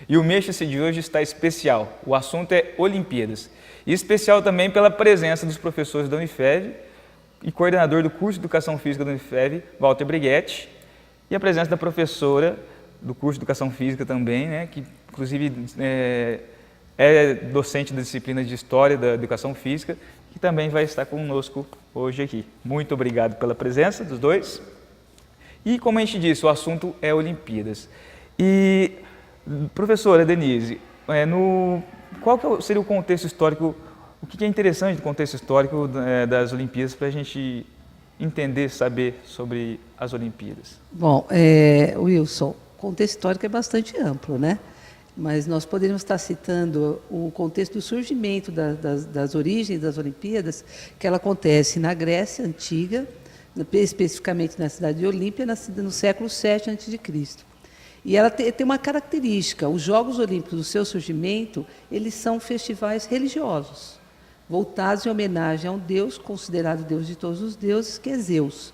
E o Mexa-se de hoje está especial. O assunto é Olimpíadas. E especial também pela presença dos professores da Unifev e coordenador do curso de Educação Física da Unifev, Walter Brighetti, e a presença da professora do curso de Educação Física também, né, que inclusive é docente da disciplina de História da Educação Física, que também vai estar conosco hoje aqui. Muito obrigado pela presença dos dois. E como a gente disse, o assunto é Olimpíadas. E, professora Denise, qual que seria o contexto histórico, o que é interessante do contexto histórico das Olimpíadas para a gente entender, saber sobre as Olimpíadas? Bom, Wilson, o contexto histórico é bastante amplo, né? Mas nós poderíamos estar citando o contexto do surgimento das origens das Olimpíadas, que ela acontece na Grécia Antiga, especificamente na cidade de Olímpia, no século VII a.C. E ela tem uma característica: os Jogos Olímpicos, do seu surgimento, eles são festivais religiosos, voltados em homenagem a um deus, considerado deus de todos os deuses, que é Zeus.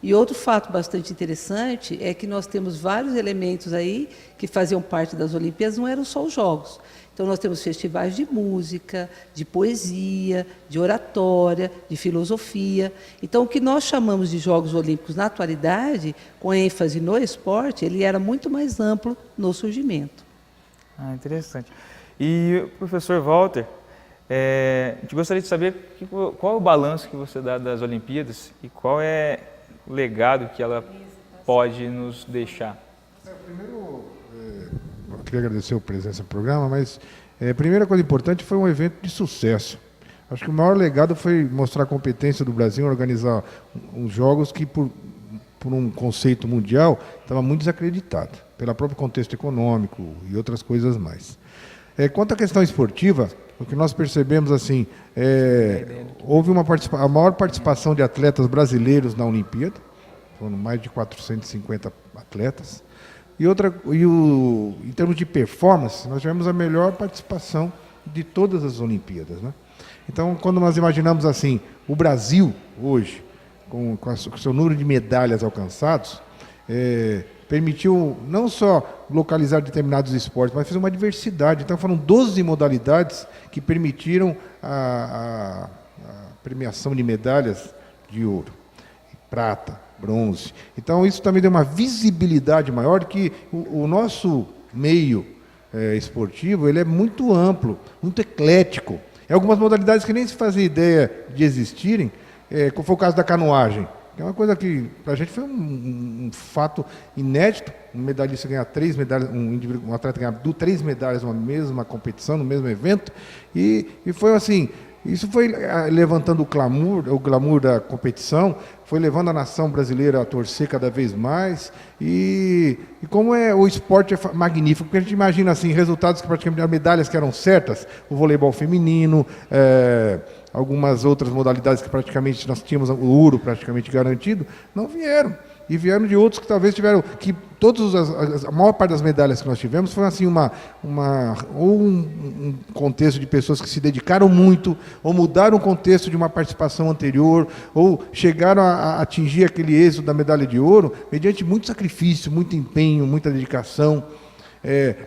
E outro fato bastante interessante é que nós temos vários elementos aí que faziam parte das Olimpíadas, não eram só os Jogos. Então, nós temos festivais de música, de poesia, de oratória, de filosofia. Então, o que nós chamamos de Jogos Olímpicos na atualidade, com ênfase no esporte, ele era muito mais amplo no surgimento. Ah, interessante. E, professor Walter, a gente gostaria de saber qual é o balanço que você dá das Olimpíadas e qual é o legado que ela pode nos deixar. Primeiro, eu queria agradecer a presença no programa, mas a primeira coisa importante foi um evento de sucesso. Acho que o maior legado foi mostrar a competência do Brasil em organizar uns jogos que, por um conceito mundial, estava muito desacreditado, pelo próprio contexto econômico e outras coisas mais. Quanto à questão esportiva, o que nós percebemos assim, houve a maior participação de atletas brasileiros na Olimpíada, foram mais de 450 atletas. Em termos de performance, nós tivemos a melhor participação de todas as Olimpíadas, né? Então, quando nós imaginamos assim, o Brasil hoje, com o seu número de medalhas alcançados, permitiu não só localizar determinados esportes, mas fez uma diversidade. Então, foram 12 modalidades que permitiram a premiação de medalhas de ouro, prata, bronze. Então, isso também deu uma visibilidade maior, que o nosso meio esportivo ele é muito amplo, muito eclético. Em algumas modalidades que nem se fazia ideia de existirem, foi o caso da canoagem, que é uma coisa que, para a gente, foi um fato inédito. Um medalhista ganhar 3 medalhas, um atleta ganhar 3 medalhas numa mesma competição, no mesmo evento. E foi assim, isso foi levantando o glamour da competição, foi levando a nação brasileira a torcer cada vez mais. E como o esporte é magnífico, porque a gente imagina assim, resultados que praticamente, medalhas que eram certas, o voleibol feminino, algumas outras modalidades que praticamente nós tínhamos o ouro praticamente garantido, não vieram. E vieram de outros que talvez tiveram, que a maior parte das medalhas que nós tivemos foi assim um contexto de pessoas que se dedicaram muito, ou mudaram o contexto de uma participação anterior, ou chegaram a atingir aquele êxito da medalha de ouro mediante muito sacrifício, muito empenho, muita dedicação.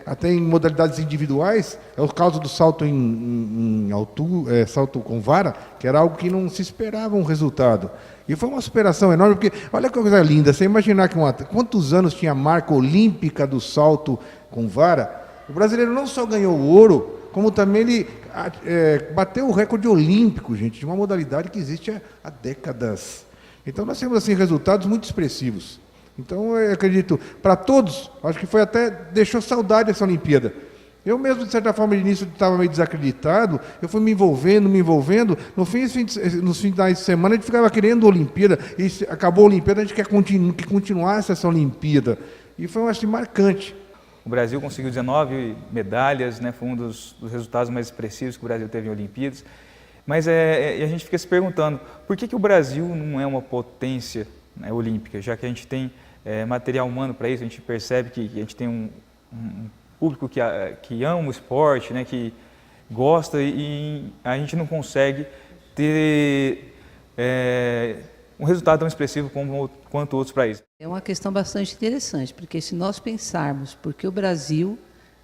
Até em modalidades individuais, é o caso do salto em altura, salto com vara, que era algo que não se esperava um resultado. E foi uma superação enorme, porque olha que coisa linda, você imaginar que quantos anos tinha a marca olímpica do salto com vara, o brasileiro não só ganhou o ouro, como também ele bateu o recorde olímpico, gente, de uma modalidade que existe há décadas. Então nós temos assim resultados muito expressivos. Então, eu acredito, para todos, acho que deixou saudade essa Olimpíada. Eu mesmo, de certa forma, de início estava meio desacreditado, eu fui me envolvendo, nos finais de semana a gente ficava querendo a Olimpíada, e acabou a Olimpíada, a gente quer que continuasse essa Olimpíada. E foi, acho, marcante. O Brasil conseguiu 19 medalhas, né? Foi um dos resultados mais expressivos que o Brasil teve em Olimpíadas. Mas a gente fica se perguntando, por que o Brasil não é uma potência, né, olímpica, já que a gente tem material humano para isso, a gente percebe que a gente tem um público que ama o esporte, né, que gosta, e a gente não consegue ter um resultado tão expressivo quanto outros países. É uma questão bastante interessante, porque se nós pensarmos porque o Brasil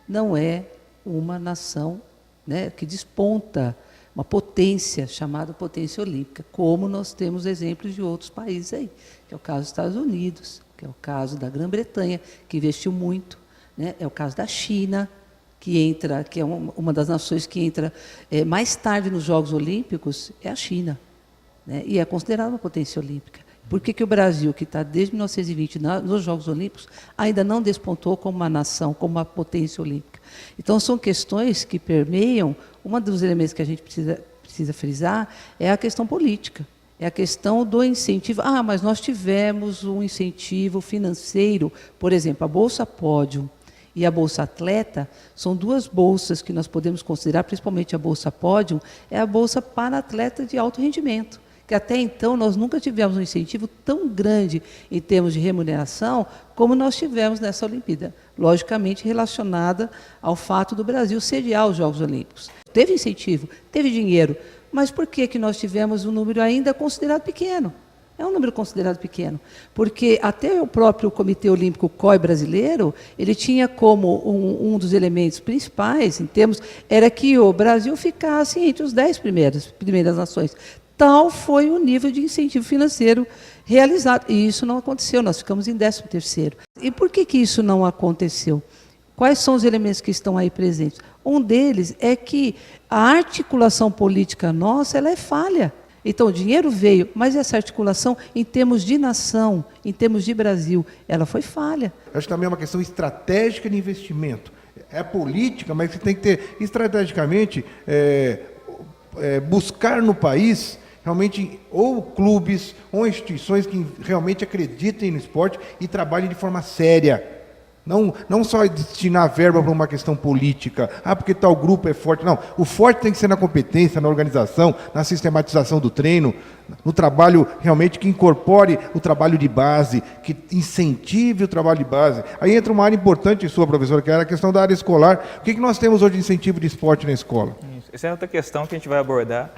não é uma nação, né, que desponta uma potência chamada potência olímpica, como nós temos exemplos de outros países aí, que é o caso dos Estados Unidos, que é o caso da Grã-Bretanha, que investiu muito, né, é o caso da China, que é uma das nações que entra mais tarde nos Jogos Olímpicos, é a China, né, e é considerada uma potência olímpica. Por que o Brasil, que está desde 1920 nos Jogos Olímpicos, ainda não despontou como uma nação, como uma potência olímpica? Então, são questões que permeiam. Um dos elementos que a gente precisa frisar é a questão política, é a questão do incentivo. Mas nós tivemos um incentivo financeiro, por exemplo, a Bolsa Pódium e a Bolsa Atleta, são duas bolsas que nós podemos considerar, principalmente a Bolsa Pódium, é a bolsa para atleta de alto rendimento, que até então nós nunca tivemos um incentivo tão grande em termos de remuneração como nós tivemos nessa Olimpíada, logicamente relacionada ao fato do Brasil sediar os Jogos Olímpicos. Teve incentivo, teve dinheiro, mas por que nós tivemos um número ainda considerado pequeno? É um número considerado pequeno, porque até o próprio Comitê Olímpico COI brasileiro, ele tinha como um dos elementos principais, em termos, era que o Brasil ficasse entre os 10 primeiras nações. Tal foi o nível de incentivo financeiro realizado. E isso não aconteceu, nós ficamos em 13º. E por que isso não aconteceu? Quais são os elementos que estão aí presentes? Um deles é que a articulação política nossa ela é falha. Então, o dinheiro veio, mas essa articulação, em termos de nação, em termos de Brasil, ela foi falha. Acho que também é uma questão estratégica de investimento. É política, mas você tem que ter, estrategicamente, buscar no país realmente ou clubes ou instituições que realmente acreditem no esporte e trabalhem de forma séria. Não só destinar verba para uma questão política, porque tal grupo é forte. Não, o forte tem que ser na competência, na organização, na sistematização do treino, no trabalho realmente que incorpore o trabalho de base, que incentive o trabalho de base. Aí entra uma área importante sua, professora, que era a questão da área escolar. O que nós temos hoje de incentivo de esporte na escola? Essa é outra questão que a gente vai abordar,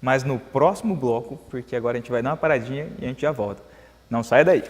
mas no próximo bloco, porque agora a gente vai dar uma paradinha e a gente já volta. Não sai daí.